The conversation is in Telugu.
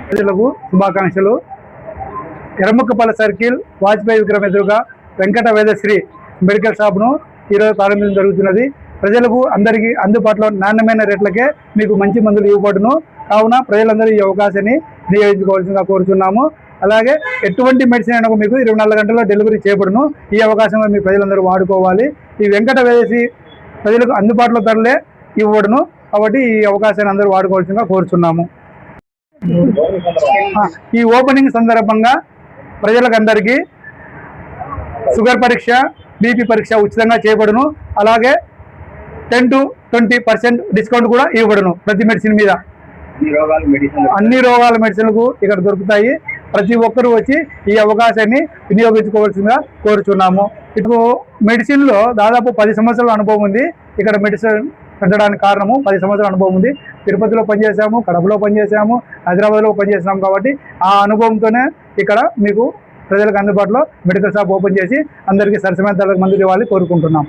ప్రజలకు శుభాకాంక్షలు. ఎర్రముక్కపల్లి సర్కిల్ వాజ్పేయి విగ్రహం ఎదురుగా వెంకట వేదశ్రీ మెడికల్ షాప్ను ఈరోజు ప్రారంభించడం జరుగుతున్నది. ప్రజలకు అందరికీ అందుబాటులో నాణ్యమైన రేట్లకే మీకు మంచి మందులు ఇవ్వబడును. కావున ప్రజలందరూ ఈ అవకాశాన్ని వినియోగించుకోవాల్సిందిగా కోరుతున్నాము. అలాగే ఎటువంటి మెడిసిన్ అయినా మీకు 24 గంటల్లో డెలివరీ చేయబడును. ఈ అవకాశంలో మీ ప్రజలందరూ వాడుకోవాలి. ఈ వెంకట వేదశ్రీ ప్రజలకు అందుబాటులో ధరలే ఇవ్వబడును. కాబట్టి ఈ అవకాశాన్ని అందరూ వాడుకోవాల్సిందిగా కోరుచున్నాము. ఈ ఓపెనింగ్ సందర్భంగా ప్రజలకందరికీ షుగర్ పరీక్ష, బీపీ పరీక్ష ఉచితంగా చేయబడును. అలాగే 10 to 20% డిస్కౌంట్ కూడా ఇవ్వబడును ప్రతి మెడిసిన్ మీద. అన్ని రోగాల మెడిసిన్లకు ఇక్కడ దొరుకుతాయి. ప్రతి ఒక్కరూ వచ్చి ఈ అవకాశాన్ని వినియోగించుకోవాల్సిందిగా కోరుచున్నాము. ఇటు మెడిసిన్లో దాదాపు 10 సంవత్సరాల అనుభవం ఉంది. ఇక్కడ మెడిసిన్ పెట్టడానికి కారణము 10 సంవత్సరాల అనుభవం ఉంది. తిరుపతిలో పనిచేసాము, కడపలో పనిచేసాము, హైదరాబాద్లో పనిచేసాము. కాబట్టి ఆ అనుభవంతోనే ఇక్కడ మీకు ప్రజలకు అందుబాటులో మెడికల్ షాప్ ఓపెన్ చేసి అందరికీ సరసమైన ధరలకు మందులు ఇవ్వాలి కోరుకుంటున్నాం.